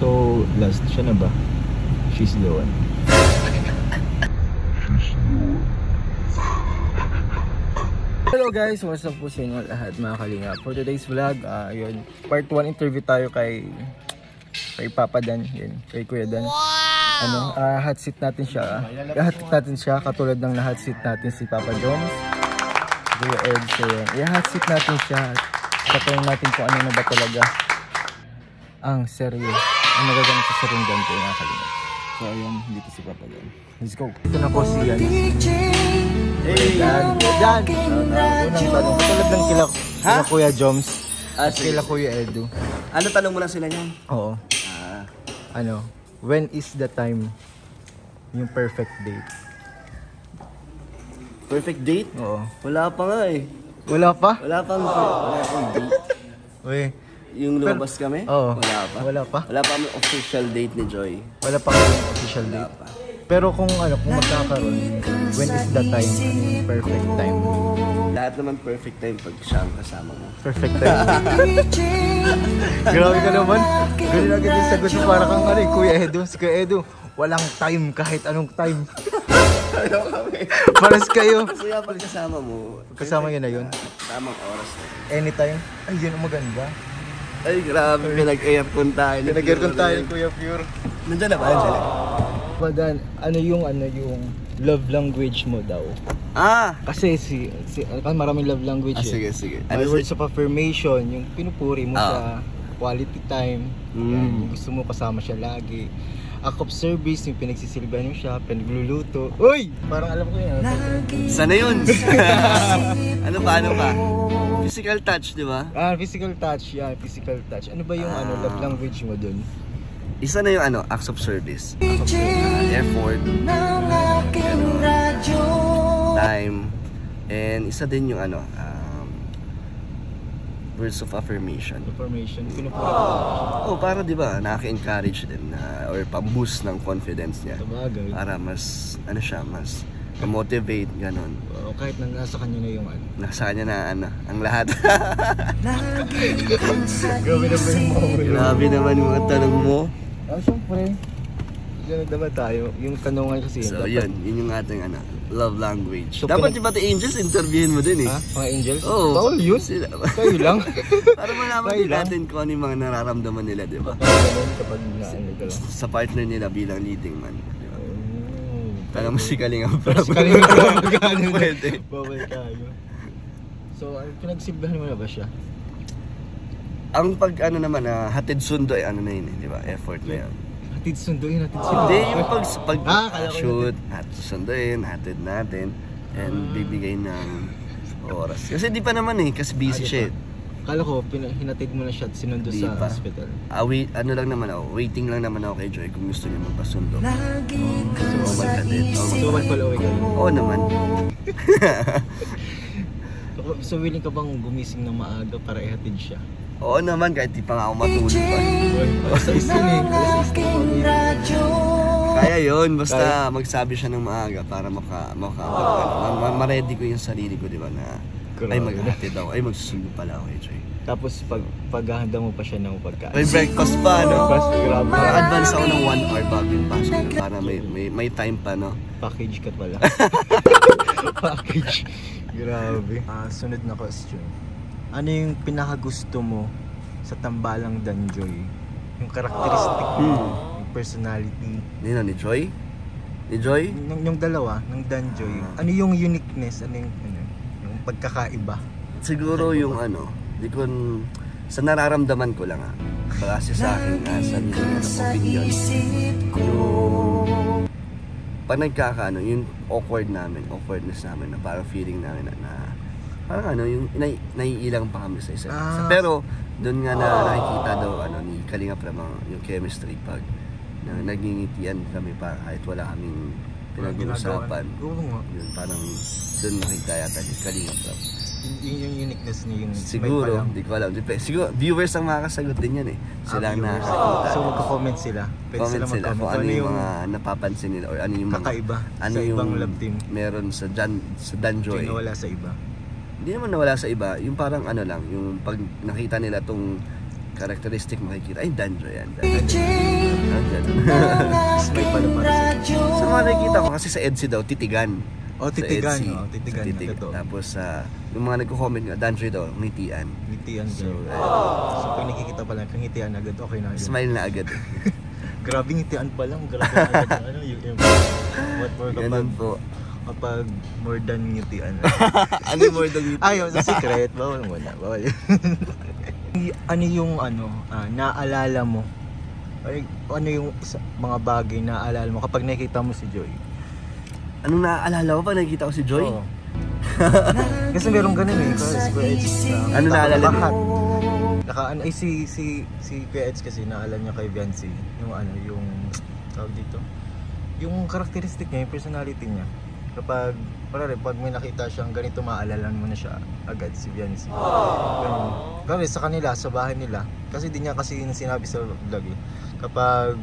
So, last, siya na ba? She's the one. Hello guys, what's up po sa inyo lahat mga kalinga. For today's vlog, yun, part 1 interview tayo kay Papa Dan, yun, kay Kuya Dan. Ano, hot seat natin siya. Hot seat natin siya katulad ng hot seat natin si Papa Jones, Kuya Ed. So yun, hot seat natin siya. Katulad natin kung ano na ba talaga ang seryo. Ang magagamit sa seryong ganito mga kalinga. So ayun, dito si Papa Dan. Let's go. Ito na po si Yan. Hey, Dan! Dan! Unang tanong, katulad ng kila Kuya Joms, kila Kuya Edu. Ano tanong mo na sila niyan? Oo. Ano, when is the time yung perfect date? Perfect date? Oo. Wala pa nga eh. Wala pa? Wala pang date. Uy. Yung lumabas kami? Oo. Wala pa. Wala pa? Wala pa ang official date ni Joy. Wala pa kami official date. Wala pa. Pero kung ano, kung magkakaroon, when is the time? Ano yung perfect time? Lahat naman perfect time pag siya ang kasama mo. Perfect time. Grabe ka naman. Ganun agad yung sagot mo para kang ano, Kuya Edu. Si Kuya Edu, walang time kahit anong time. Paras kayo. Kaya pag kasama mo, Kasama yun na yun. tamang oras na. Anytime. Ay, yun ang maganda. Ay, grabe. Pinag-aircon tayo. Pinag-aircon tayo, Kuya Pure. Nandiyan na ba? Nandiyan na. Padan, ano yung love language mo daw? Kasi maraming love language. Sige, sige. May words of affirmation, yung pinupuri mo sa quality time. Yan, yung gusto mo kasama siya lagi. Act of service, yung pinagsisilbihan mo siya, pinagluluto. Uy! Parang alam ko yun. Sana yun. Ano pa? Physical touch, di ba? Physical touch. Yeah, physical touch. Ano ba yung love language mo dun? Isa na yung acts of service. Effort. Time. And isa din yung words of affirmation. Affirmation. Pinupuri. Para di ba, nakaka-encourage din or pa-boost ng confidence niya. Sabagay. Para mas, mas motivate, ganon. Kahit nasa kanya na yung Nasa kanya na ang lahat. Grabe naman yung mga Grabe naman yung mga tanong mo. Siyempre. Ganun naman tayo. Yung tanongan kasi. So yun yung ating love language. So, dapat yung pati angels interviewin mo din eh. Mga angels? Oo. Bawal yun. Kayo lang. Para malaman din natin kung ano yung mga nararamdaman nila, di ba? Kapag naano ka lang. Sa partner nila bilang leading man. Di ba? Tanong mo si Kalinga. Si Kalinga pa magkano pwede. Bawal tayo. So, pinagsilbihan mo na ba siya? Ang naman, hatid sundo ay na yun, di ba? Effort na yun. Hatid sundo yun, hatid sundo. Hindi, yung pag-shoot, susunduin, hatid natin, and bibigay ng oras. Kasi di pa naman kasi busy siya. Kala ko, hinatid mo na siya at sinundo sa hospital. Lang naman ako, waiting lang naman ako kay Joy kung gusto niya magpasundo. So, pala uwi ka. Oo naman. So, willing ka bang gumising ng maaga para ihatid siya? Oo naman, kahit di pa nga ako matulog pa. Kaya yun, basta magsabi siya ng maaga para ma-ready ko yung sarili ko, di ba, na ay maghatid ako, ay magsusundo pala ako kay Joy. Tapos paghahanda mo pa siya ng pagkain. May breakfast pa, no? Grabe. Para advance ako ng 1 hour bago yung pasok na, para may time pa, no? Package ka pala. Package. Grabe. Sunod na question. Ano yung pinakagusto mo sa tambalang Danjoy? Yung karakteristik mo, yung personality. Ni Joy? Ni Joy? Yung dalawa, ng Danjoy. Ano yung uniqueness? Ano yung pagkakaiba? Siguro yung sa nararamdaman ko lang kasi sa akin sarili opinion. Pag yung awkwardness namin na parang feeling namin na parang yung naiilang pa kami sa isa't isa. Pero doon nga nakikita daw ni Kalinga Prama yung chemistry pag nagingitian kami pa kahit wala kaming pinag-uusapan. Yun, parang doon nakita yata ni Kalinga Prama. Yung uniqueness niya yung siguro, hindi ko alam. Siguro viewers ang makakasagot din yan sila ang nakakita. So magko-comment sila. Comment sila kung ano yung mga napapansin nila or ano yung mga kakaiba sa ibang love team meron sa Danjoy. Yung nawala sa iba. Hindi naman nawala sa iba, yung parang lang, yung pag nakita nila tong characteristic makikita. Ay, Danjo yan. Danjo. Smile pala para sa'yo. So makikita ko kasi sa EDSI daw, titigan. Oh, titigan. Sa EDSI, Oh, titigan. Totoo. Tapos yung mga nagko-comment nga, Danjo daw, ngitian. Ngitian So, so pag nakikita pa lang, ngitian agad, okay na yun. smile na agad. Grabe ngitian pa lang, grabe na agad. Ano, what more Ganun po. kapag more than ngitian. Ano yung more than ngitian? Ayaw, sa secret. Bawal muna, bawal. Ano yung naalala mo? Ay, ano yung mga bagay na naalala mo kapag nakita mo si Joy? Anong naaalala ko pag nakikita ko si Joy? Oo. Kasi meron ganun eh. Ano naalala mo? Si Kuya Eds kasi naalala niya kay Viancy. Yung tawag dito. Yung karakteristik niya, yung personality niya. Kapag may nakita siyang ganito, maaalala mo na siya agad si Viancy. Kasi sa kanila, sa bahay nila. Kasi di niya kasi sinabi sa vlog eh. Kapag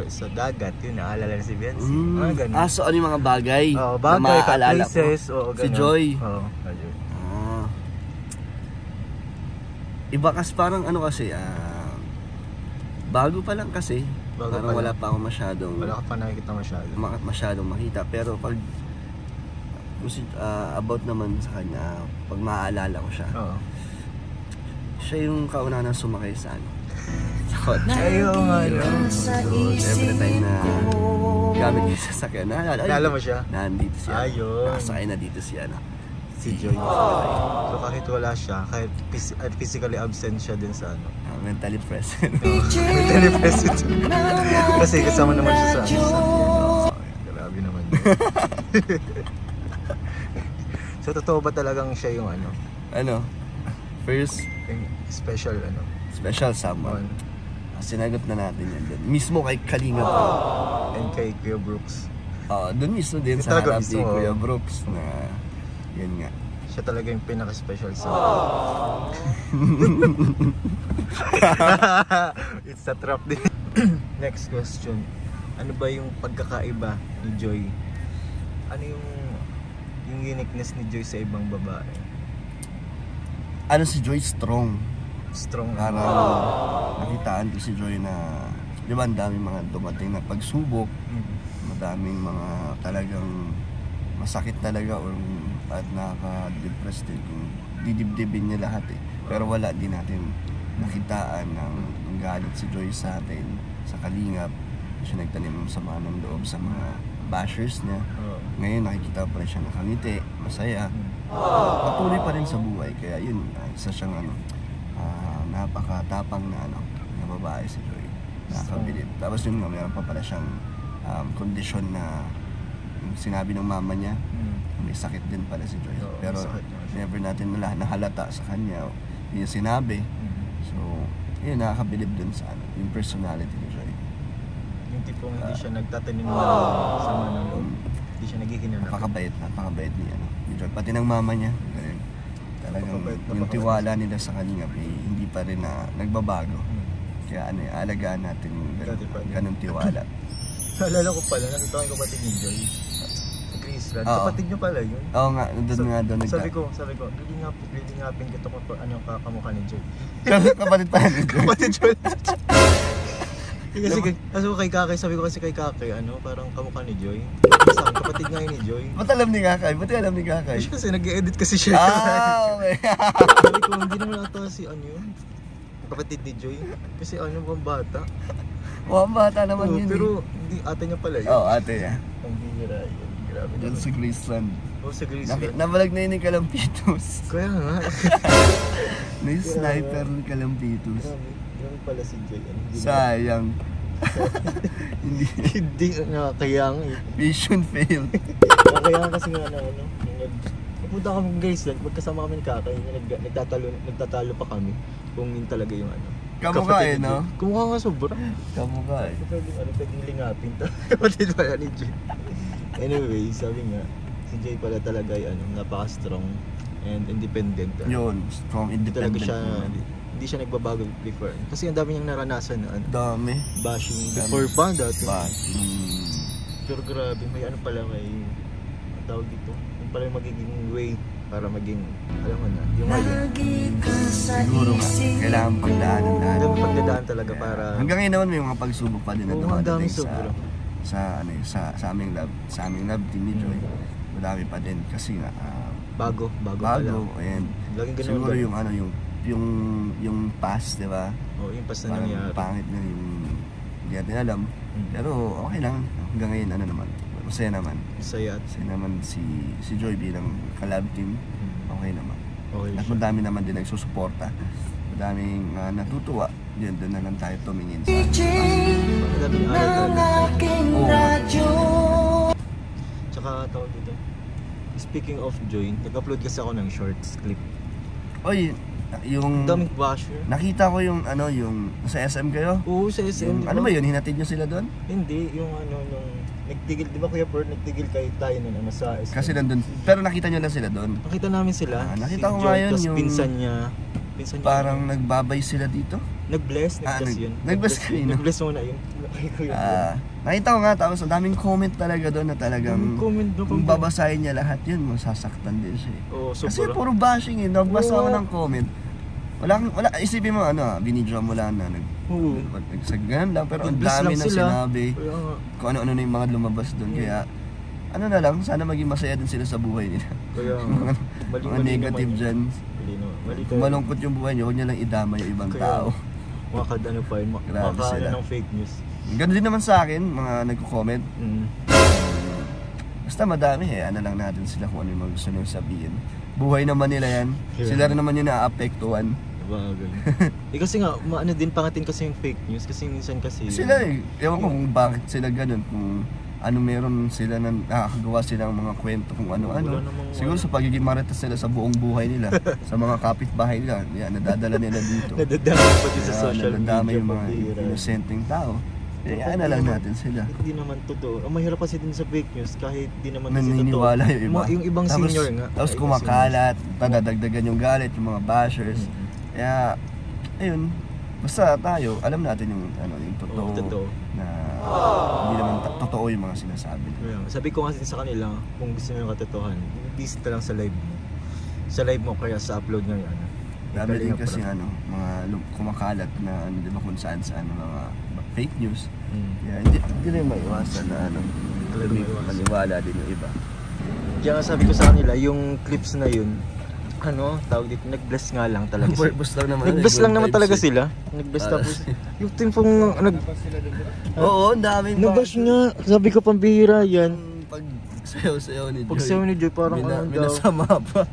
sa dagat, yun, naalala na si Viancy. So ano yung mga bagay na maaalala places, mo? Si Joy. Joy. Iba kasi parang kasi, bago pa lang kasi. Parang wala pa ako Wala ka pa nakikita masyadong makita. Pero pag about naman sa kanya, pag maaalala ko siya, siya yung kauna na sumakay sa Ayaw nga lang. So every time na gamit yung sasakyan, Naalala mo siya? Nandito siya. Ayun. Nakasakay na dito siya. Si Joy. So kahit wala siya, kahit physically absent siya din sa mentally present. Mentally present. Kasi kasama naman siya sa grabe naman yun. So totoo ba talagang siya yung First special someone. Sinagot na natin yan doon. Mismo kay Kalinga po. And kay Kuya Brooks. Doon mismo din sa harap ni Kuya Brooks na yun nga. Siya talaga yung pinaka-special sa It's a trap din. Next question. Ano ba yung pagkakaiba ni Joy? Ano yung uniqueness ni Joy sa ibang babae? Si Joy strong. Parang nakitaan ko si Joy na di ba ang daming mga dumating na pagsubok, madaming mga talagang masakit talaga at nakaka-depress din kung didibdibin niya lahat eh. Pero wala din natin nakitaan ng galit si Joy sa atin, sa Kalingap. Siya nagtanim ng sama ng loob sa mga bashers niya. Ngayon nakikita pa rin siya nakangiti, masaya. Patuloy pa rin sa buhay, kaya yun, isa siyang napakatapang na babae si Joy. Nakakabilib. Tapos yun nga, mayroon pa pala siyang kondisyon na sinabi ng mama niya, may sakit din pala si Joy. Pero never natin nahalata sa kanya yung sinabi. So, yun, nakakabilib dun sa yung personality ni Joy. Yung tipong hindi siya nagtatanim ng sama ng loob. Hindi siya naghihinanap. Napakabait niya. Ni Joy. Pati ng mama niya. Talagang yung tiwala nila sa kanya hindi pa rin nagbabago. Kaya alagaan natin yung ganun tiwala. Naalala ko pala, nakita ko yung kapatid ni Joy sa Graceland. Kapatid niyo pala yun? Oo nga, doon Sabi ko, lilingapin ko ito kung ano yung kakamukha ni Joy. Kapatid pa ni Joy? Kapatid Joy. Kasi kay Kakay, sabi ko kasi kay Kakay, parang kamukha ni Joy. Sabi, kapatid nga yun ni Joy. Ba't alam ni Kakay? Kasi nag-edit kasi siya. Okay. Sabi ko, hindi naman ata si yun, kapatid ni Joy. Kasi bang bata. Bata naman yun. Pero hindi, ate niya pala yun. Ate niya. Ang bihira yun. Grabe Diyan sa Graceland. Sa Graceland. Nabalag na yun ni Kalampitos. Kaya nga. Na yung sniper ni Kalampitos. Grabe pala si Joy. Sayang. Hindi nakakayang eh. Mission failed. Nakakayang kasi nga Pupunta kami guys, magkasama kami ni Kakay. Nagtatalo pa kami kung yun talaga yung Kamukha no? Kamukha nga sobra. Kamukha Pwedeng lingapin to. Kapatid pala ni Joy. Anyway, sabi nga, si Joy pala talaga ay napaka-strong and independent. Yun, strong, independent. Hindi siya nagbabago before. Kasi ang dami niyang naranasan na dami. Bashing before pa dati. Bashing. Pero grabe, may pala, may tawag dito. Yung pala yung magiging way para maging, alam mo na, yung ngayon. Siguro nga, kailangan pagdaanan na. Alam mo, pagdadaan talaga para... Hanggang ngayon naman may mga pagsubok pa din na dumadating sa aming lab team ni Joy. Madami pa din kasi nga bago and siguro yung ano yung past, di ba? Oh, yung past na nangyari. Pangit na yung hindi natin alam. Pero okay lang. Hanggang ngayon ano naman. Masaya naman. Masaya naman si Joy bilang ka-lab team. Okay naman. Okay. At madami naman din nagsusuporta. Madaming natutuwa. Doon na lang tayo tumingin sa madaming aral talaga. Tsaka tawag dito. Speaking of Joy, nag-upload kasi ako ng shorts clip. Oy, yung daming basher. Nakita ko yung ano, yung sa SM kayo? Oo, sa SM. Ano ba yun? Hinatid nyo sila doon? Hindi, yung ano, nung nagtigil, di ba Kuya Bert, nagtigil kayo tayo nun sa SM. Kasi nandun, pero nakita nyo lang sila doon? Nakita namin sila. Nakita ko nga yun, yung pinsan niya. Parang nagbabay sila dito? Nag-bless yun. Nag-bless kayo, no? Nag-bless muna yun. Nakita ko nga, tapos ang daming comment talaga doon na talagang kung babasahin niya lahat yun, masasaktan din siya. Oh, kasi puro bashing eh, nagbasa ako ng comment. Wala, isipin mo ano, binidyo mo lang na nagsaganan lang, pero ang dami na sinabi kung ano-ano na yung mga lumabas doon. Kaya ano na lang, sana maging masaya din sila sa buhay nila. Mga negative dyan. Kung malungkot yung buhay niyo, huwag niya lang idama yung ibang tao. Makakadano pa yun, makakadano ng fake news. Ganun din naman sa akin, mga nagko-comment. Basta madami ano lang natin sila kung ano yung mga gusto nyo sabihin. Buhay naman nila yan. Sila rin naman yung naapektuhan. Kasi nga, maano din pangatin kasi yung fake news. Kasi minsan kasi... Sila ewan ko kung bakit sila ganun. Kung ano meron sila na nakakagawa sila ng mga kwento kung ano-ano. Siguro sa pagiging maritas nila sa buong buhay nila. Sa mga kapitbahay nila. Yan, nadadala nila dito. Nadadama pati sa social media. Nadadama yung mga innocenteng tao. Kaya lang natin sila. Hindi naman totoo. Ang mahirap kasi din sa fake news kahit di naman kasi naniniwala yung iba. Yung ibang senior nga. Tapos kumakalat, dadagdagan yung galit, yung mga bashers. Kaya, ayun, basta tayo, alam natin yung yung totoo. Na hindi naman totoo yung mga sinasabi. Sabi ko kasi sa kanila, kung gusto nyo yung katotohan, visit lang sa live mo. Sa live mo kaya sa upload ngayon. Dami din kasi mga kumakalat na di ba kung saan mga fake news. Kaya hindi rin maiwasan na maniwala din yung iba. Kaya nga sabi ko sa kanila, yung clips na yun, tawag dito, nag-bless nga lang talaga sila. Nag-bless lang naman talaga sila. Nag-bless tapos, yung team pong oo, ang daming nag-bash nga, sabi ko pambihira yan. Pag sayaw ni Joy. Pag sayaw ni Joy, parang minasama pa.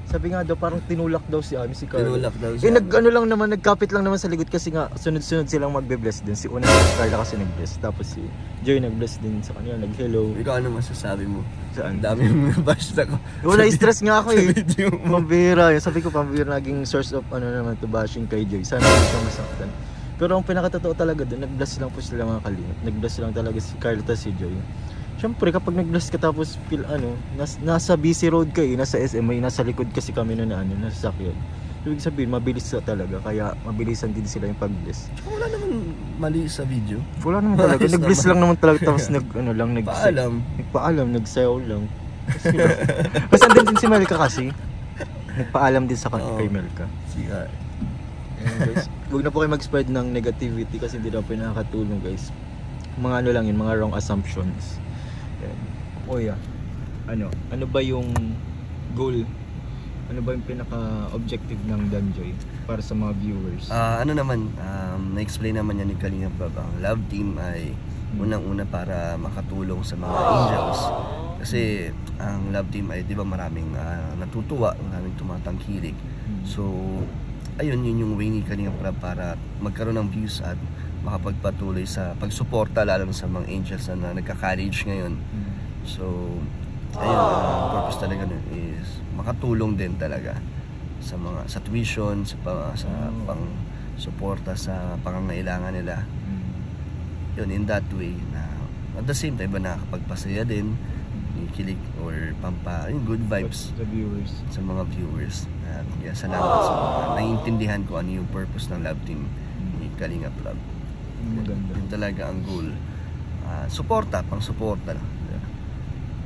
Sabi nga daw, parang tinulak daw si Carlo. Tinulak daw siya. Nagkapit lang naman sa likod kasi nga, sunod-sunod silang magbe-bless din. Si Una si Carla kasi nag-bless. Tapos si Joy nag-bless din sa kanila, nag-hello. Ikaw ano masasabi mo? Saan? Dami yung bash ako. Wala, stress nga ako eh. Pambira. Sabi ko, pambira naging source of naman to bashing kay Joy. Sana hindi siya masaktan. Pero ang pinakatotoo talaga doon, nag-bless lang po sila mga kalingap. Nag-bless lang talaga si Carla at si Joy. Siyempre kapag nag-bless ka tapos nasa busy road ka nasa SM, nasa likod kasi kami nasa sakyan. Ibig sabihin, mabilis na talaga, kaya mabilisan din sila yung pag-bless. Wala naman mali sa video. Wala naman talaga, nag-bless lang naman talaga tapos nagpaalam, nagsayaw lang. Kasi andun din si Melka kasi. Nagpaalam din sa kay Melka. Siya. Guys, huwag na po kayo mag-spread ng negativity kasi hindi na po nakakatulong guys. Mga lang yun, mga wrong assumptions. Oh yeah. Ano ba yung goal? Ano ba yung pinaka-objective ng Danjoy para sa mga viewers? Na-explain naman yan ni Kalinga Bab. Ang love team ay unang-una para makatulong sa mga angels. Kasi ang love team ay, di ba, maraming natutuwa, maraming tumatangkilik. So, ayun, yun yung way ni Kalinga Bab para magkaroon ng views at makapagpatuloy sa pagsuporta lalo sa mga angels na nagka-college ngayon. So, ayun, ang purpose talaga nun is makatulong din talaga sa tuition, sa pang-suporta sa pangangailangan nila. Yun, in that way na at the same time nakakapagpasaya din, kilig or yung good vibes sa mga viewers. Kaya salamat sa mga naiintindihan ko ano yung purpose ng love team ni Kalinga Vlog. Yun talaga ang goal. Suporta, pang-suporta lang.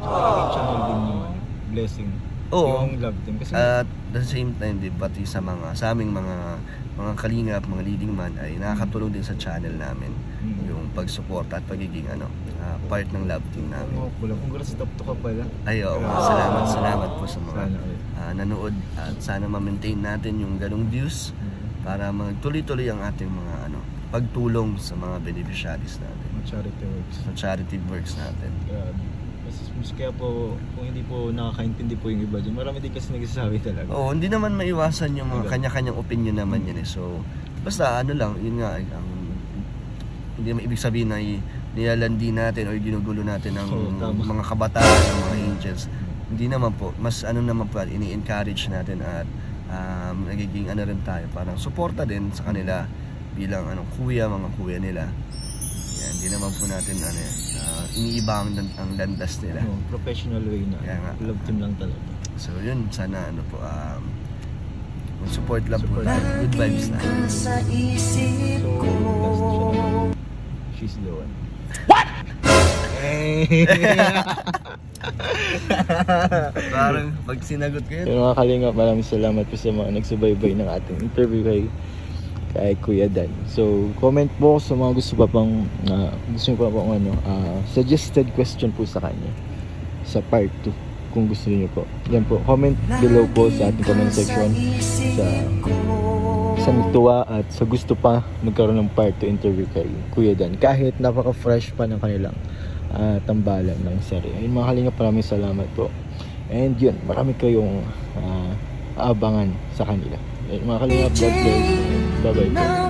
So, channel din yung blessing. Oo. yung love team. Kasi At the same time din pati sa aming mga kalingap, mga leading man ay nakakatulong din sa channel namin yung pagsuporta at pagiging part ng love team namin. congrats, top to ka pala. Ay, salamat po sa mga nanood at sana ma-maintain natin yung ganong views para magtuloy-tuloy ang ating mga pagtulong sa mga beneficiaries natin. Charity works. Sa charity works natin. Mas kaya po, kung hindi po nakakaintindi po yung iba dyan, marami din kasi nagsasabi talaga. Oo, hindi naman maiwasan yung mga kanya-kanyang opinion naman yan eh. So, basta lang, yun nga, hindi naman ibig sabihin na nilalandi natin o ginugulo natin ang mga kabataan, ang mga angels. Hindi naman po, mas naman po, ini-encourage natin at nagiging rin tayo, parang suporta din sa kanila bilang mga kuya nila. Yan, hindi naman po natin iniiba ang landas nila. Professional way na. Love team lang talaga. So yun, sana support lang po tayo. Good vibes na. So, last siya naman. She's the one. What? Parang pag sinagot ko yun. Yung mga kalingap, maraming salamat po sa mga nagsubaybay ng ating interview kay Kuya Dan. So, comment po sa mga gusto pa pang suggested question po sa kanya sa part 2 kung gusto niyo po. Yan po, comment below po sa ating comment section sa natuwa at sa gusto pa magkaroon ng part 2 interview kay Kuya Dan kahit napaka-fresh pa ng kanilang tambalan ng sari. Ayun mga kalingap, maraming salamat po. And yun, marami kayong aabangan sa kanila. Mga kalingap, God bless. Bye-bye po.